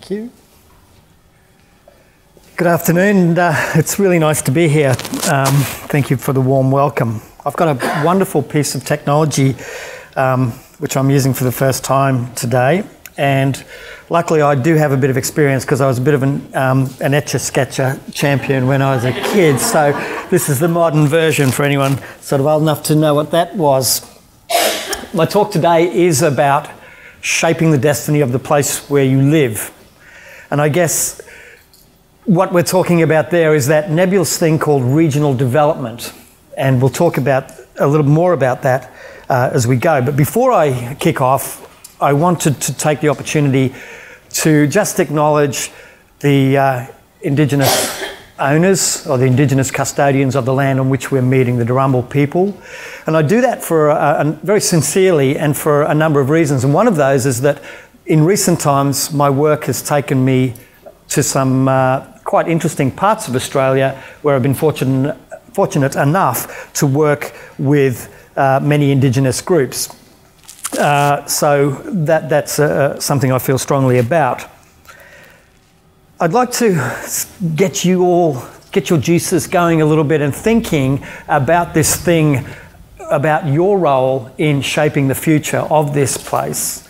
Thank you. Good afternoon. It's really nice to be here. Thank you for the warm welcome. I've got a wonderful piece of technology which I'm using for the first time today, and luckily I do have a bit of experience because I was a bit of an Etch-a-Sketcher champion when I was a kid, so this is the modern version for anyone sort of old enough to know what that was. My talk today is about shaping the destiny of the place where you live. And I guess what we're talking about there is that nebulous thing called regional development. And we'll talk about a little more about that as we go. But before I kick off, I wanted to take the opportunity to just acknowledge the Indigenous owners or the Indigenous custodians of the land on which we're meeting, the Darumbal people. And I do that for very sincerely and for a number of reasons. And one of those is that in recent times, my work has taken me to some quite interesting parts of Australia where I've been fortunate enough to work with many Indigenous groups. So that's something I feel strongly about. I'd like to get your juices going a little bit and thinking about this thing, about your role in shaping the future of this place,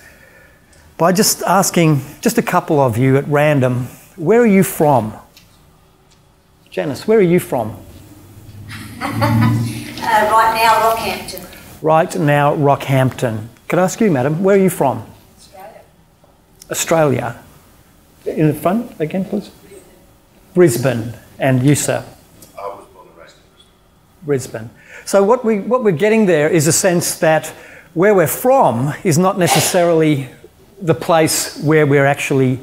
by just asking just a couple of you at random, where are you from? Janice, where are you from? Right now, Rockhampton. Right now, Rockhampton. Could I ask you, madam, where are you from? Australia. Australia. In the front again, please. Brisbane. And you, sir? I was born and raised in Brisbane. So what we're getting there is a sense that where we're from is not necessarily the place where we're actually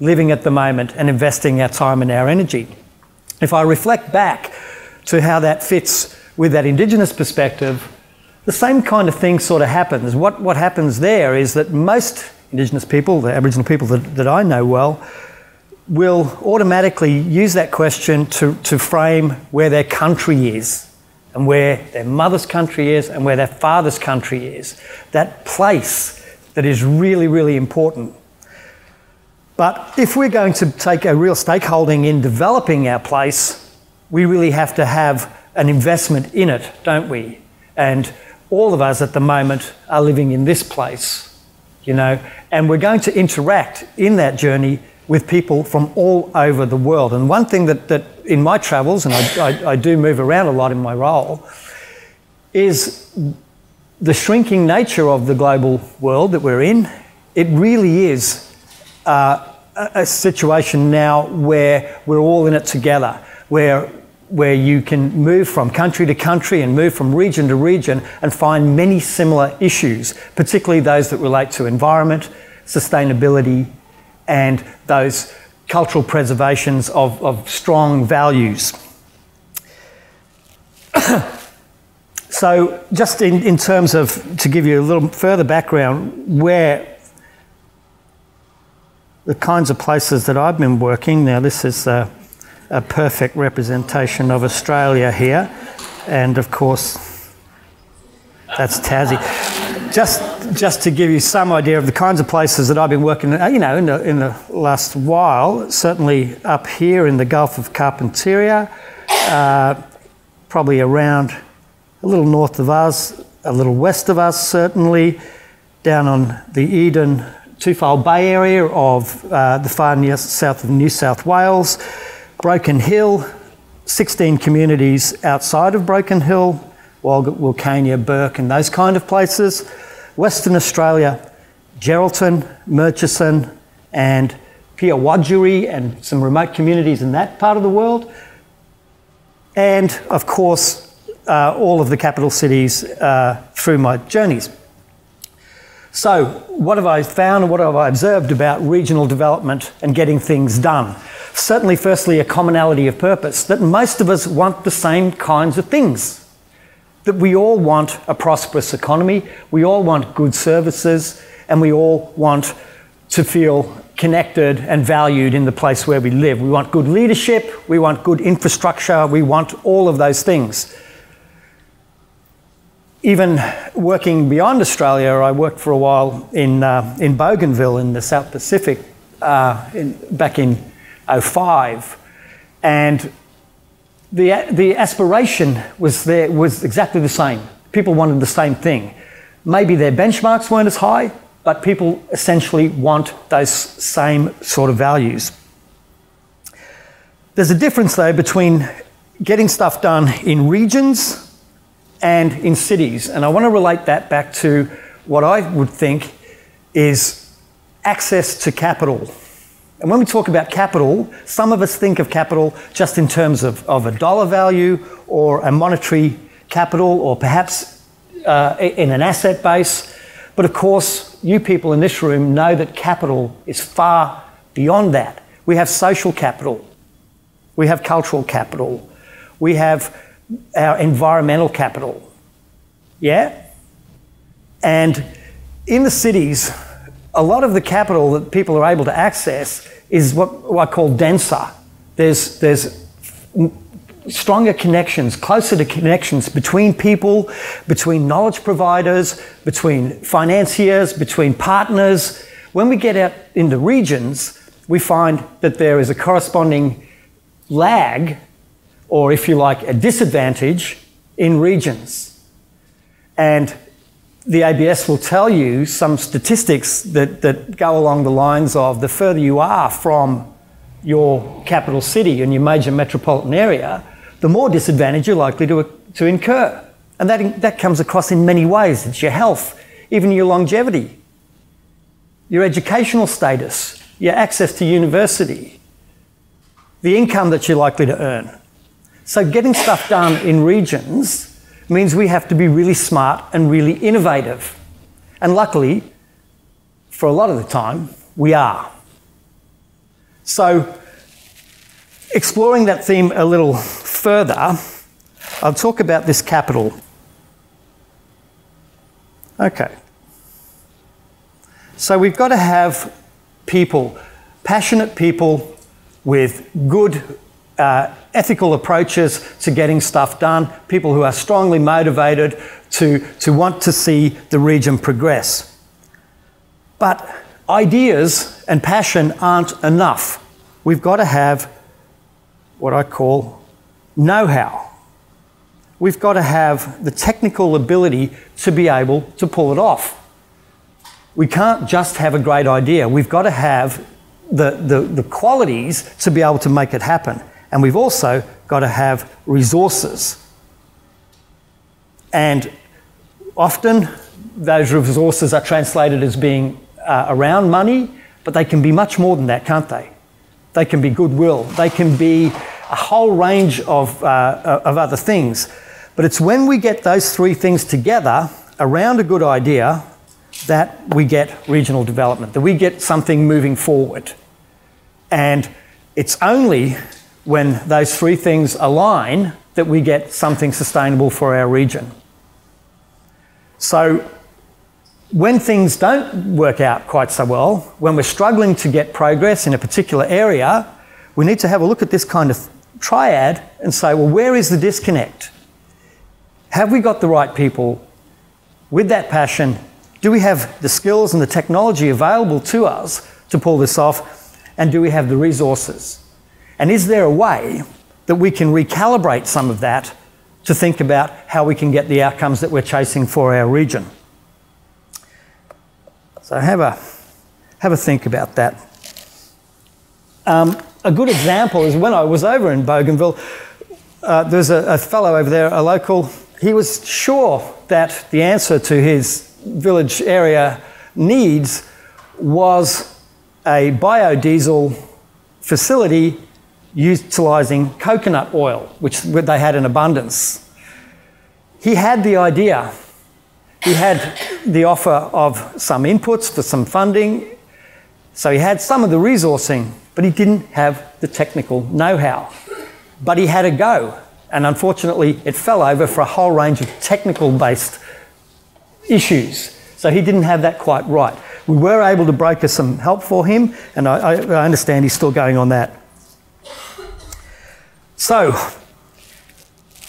living at the moment and investing our time and our energy. If I reflect back to how that fits with that Indigenous perspective, the same kind of thing sort of happens. What happens there is that most Indigenous people, the Aboriginal people that I know well, will automatically use that question to frame where their country is and where their mother's country is and where their father's country is. That place that is really, really important. But if we're going to take a real stakeholding in developing our place, we really have to have an investment in it, don't we? And all of us at the moment are living in this place, you know, and we're going to interact in that journey with people from all over the world. And one thing that in my travels, and I do move around a lot in my role, is the shrinking nature of the global world that we're in. It really is a situation now where we're all in it together, where you can move from country to country and move from region to region and find many similar issues, particularly those that relate to environment, sustainability, and those cultural preservations of strong values. So just in terms of, to give you a little further background, where the kinds of places that I've been working, now this is a perfect representation of Australia here, and of course that's Tassie. Just to give you some idea of the kinds of places that I've been working, you know, in the last while, certainly up here in the Gulf of Carpentaria, probably around a little north of us, a little west of us certainly, down on the Eden Twofold Bay area of the far south of New South Wales, Broken Hill, 16 communities outside of Broken Hill, Walgett, Wilcannia, Burke and those kind of places. Western Australia, Geraldton, Murchison and Piawadjuri and some remote communities in that part of the world. And of course, all of the capital cities through my journeys. So what have I found and what have I observed about regional development and getting things done? Certainly, firstly, a commonality of purpose, that most of us want the same kinds of things. That we all want a prosperous economy, we all want good services, and we all want to feel connected and valued in the place where we live. We want good leadership, we want good infrastructure, we want all of those things. Even working beyond Australia, I worked for a while in Bougainville in the South Pacific, back in '05, and the aspiration was exactly the same. People wanted the same thing. Maybe their benchmarks weren't as high, but people essentially want those same sort of values. There's a difference, though, between getting stuff done in regions and in cities, and I want to relate that back to what I would think is access to capital. And when we talk about capital, some of us think of capital just in terms of a dollar value or a monetary capital, or perhaps in an asset base. But of course, you people in this room know that capital is far beyond that. We have social capital, we have cultural capital, we have our environmental capital. Yeah? And in the cities, a lot of the capital that people are able to access is what I call denser. There's stronger connections, closer to connections between people, between knowledge providers, between financiers, between partners. When we get out into regions, we find that there is a corresponding lag, or if you like, a disadvantage in regions. And the ABS will tell you some statistics that go along the lines of the further you are from your capital city and your major metropolitan area, the more disadvantage you're likely to incur. And that comes across in many ways. It's your health, even your longevity, your educational status, your access to university, the income that you're likely to earn. So getting stuff done in regions means we have to be really smart and really innovative. And luckily, for a lot of the time, we are. So, exploring that theme a little further, I'll talk about this capital. Okay. So we've got to have people, passionate people with good ethical approaches to getting stuff done, people who are strongly motivated to want to see the region progress. But ideas and passion aren't enough. We've got to have what I call know-how. We've got to have the technical ability to be able to pull it off. We can't just have a great idea. We've got to have the qualities to be able to make it happen. And we've also got to have resources. And often those resources are translated as being around money, but they can be much more than that, can't they? They can be goodwill. They can be a whole range of other things. But it's when we get those three things together around a good idea that we get regional development, that we get something moving forward. And it's only when those three things align that we get something sustainable for our region. So when things don't work out quite so well, when we're struggling to get progress in a particular area, we need to have a look at this kind of triad and say, well, where is the disconnect? Have we got the right people with that passion? Do we have the skills and the technology available to us to pull this off? And do we have the resources? And is there a way that we can recalibrate some of that to think about how we can get the outcomes that we're chasing for our region? So have a think about that. A good example is when I was over in Bougainville, there's a fellow over there, a local. He was sure that the answer to his village area needs was a biodiesel facility utilising coconut oil, which they had in abundance. He had the idea. He had the offer of some inputs for some funding. So he had some of the resourcing, but he didn't have the technical know-how. But he had a go. And unfortunately, it fell over for a whole range of technical-based issues. So he didn't have that quite right. We were able to broker some help for him, and I understand he's still going on that. So,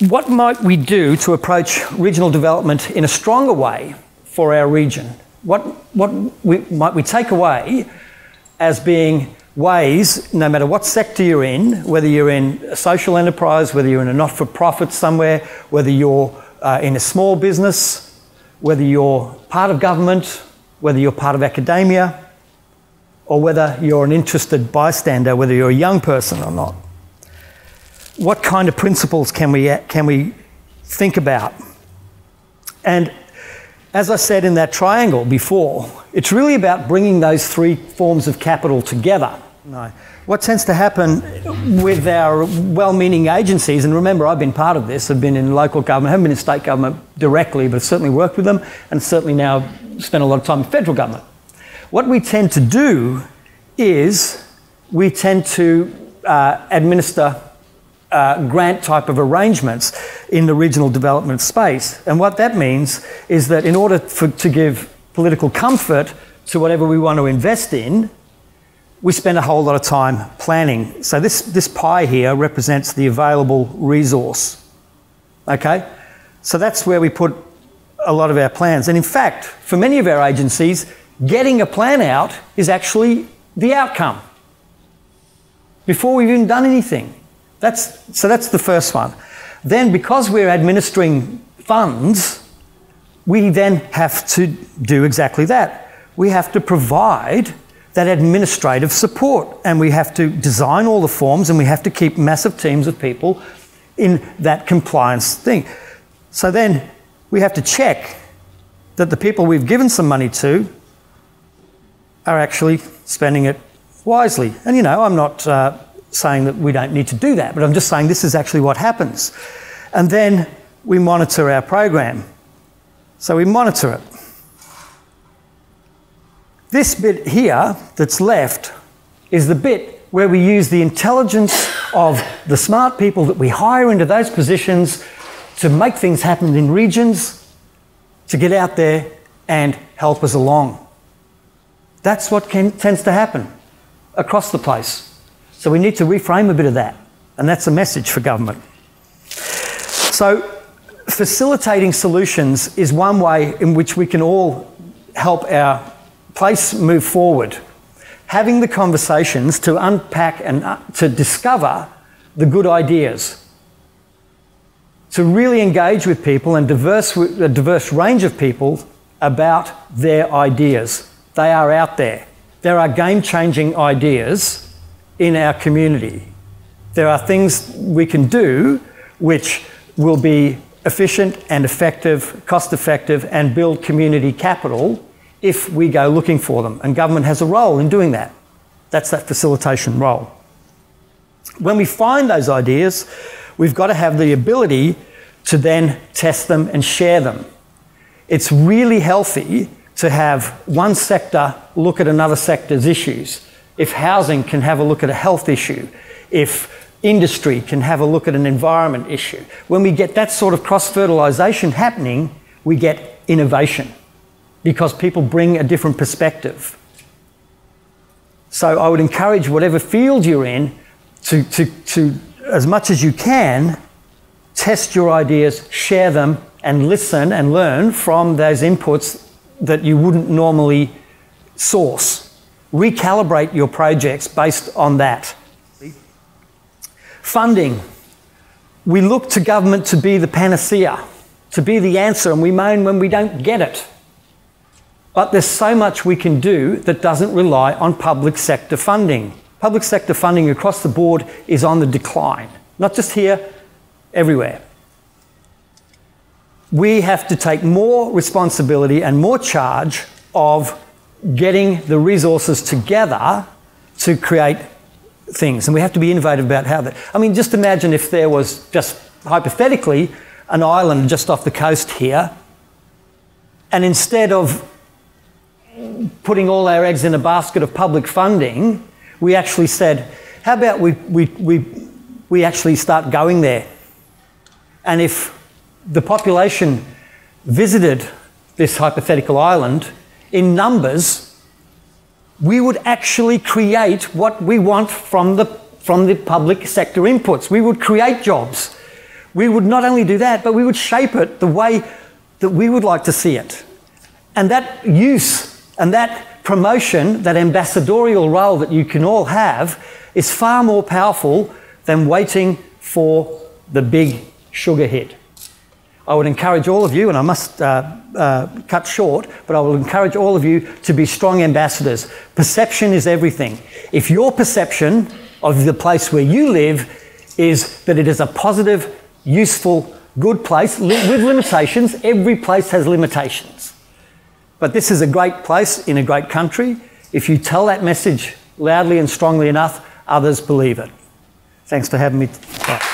what might we do to approach regional development in a stronger way for our region? What might we take away as being ways, no matter what sector you're in, whether you're in a social enterprise, whether you're in a not-for-profit somewhere, whether you're in a small business, whether you're part of government, whether you're part of academia, or whether you're an interested bystander, whether you're a young person or not. What kind of principles can we think about? And as I said in that triangle before, it's really about bringing those three forms of capital together. What tends to happen with our well-meaning agencies, and remember I've been part of this, I've been in local government, I haven't been in state government directly, but I've certainly worked with them, and certainly now spend a lot of time in federal government. What we tend to do is we tend to administer grant type of arrangements in the regional development space. And what that means is that in order to give political comfort to whatever we want to invest in, we spend a whole lot of time planning. So this pie here represents the available resource. Okay? So that's where we put a lot of our plans. And in fact, for many of our agencies, getting a plan out is actually the outcome before we've even done anything. So that's the first one. Then, because we're administering funds, we then have to do exactly that. We have to provide that administrative support, and we have to design all the forms, and we have to keep massive teams of people in that compliance thing. So then we have to check that the people we've given some money to are actually spending it wisely. And you know, I'm not saying that we don't need to do that, but I'm just saying this is actually what happens. And then we monitor our program. So we monitor it. This bit here that's left is the bit where we use the intelligence of the smart people that we hire into those positions to make things happen in regions, to get out there and help us along. That's what tends to happen across the place. So we need to reframe a bit of that, and that's a message for government. So facilitating solutions is one way in which we can all help our place move forward. Having the conversations to unpack and to discover the good ideas, to really engage with people and a diverse range of people about their ideas. They are out there. There are game-changing ideas in our community. There are things we can do which will be efficient and effective, cost-effective, and build community capital if we go looking for them. And government has a role in doing that. That's that facilitation role. When we find those ideas, we've got to have the ability to then test them and share them. It's really healthy to have one sector look at another sector's issues. If housing can have a look at a health issue, if industry can have a look at an environment issue, when we get that sort of cross-fertilisation happening, we get innovation because people bring a different perspective. So I would encourage whatever field you're in to as much as you can, test your ideas, share them, and listen and learn from those inputs that you wouldn't normally source. Recalibrate your projects based on that. Funding. We look to government to be the panacea, to be the answer, and we moan when we don't get it. But there's so much we can do that doesn't rely on public sector funding. Public sector funding across the board is on the decline. Not just here, everywhere. We have to take more responsibility and more charge of getting the resources together to create things. And we have to be innovative about how that... I mean, just imagine if there was, just hypothetically, an island just off the coast here, and instead of putting all our eggs in a basket of public funding, we actually said, how about we actually start going there? And if the population visited this hypothetical island in numbers, we would actually create what we want from the public sector inputs. We would create jobs. We would not only do that, but we would shape it the way that we would like to see it. And that use and that promotion, that ambassadorial role that you can all have, is far more powerful than waiting for the big sugar hit. I would encourage all of you, and I must cut short, but I will encourage all of you to be strong ambassadors. Perception is everything. If your perception of the place where you live is that it is a positive, useful, good place, with limitations, every place has limitations. But this is a great place in a great country. If you tell that message loudly and strongly enough, others believe it. Thanks for having me. Bye.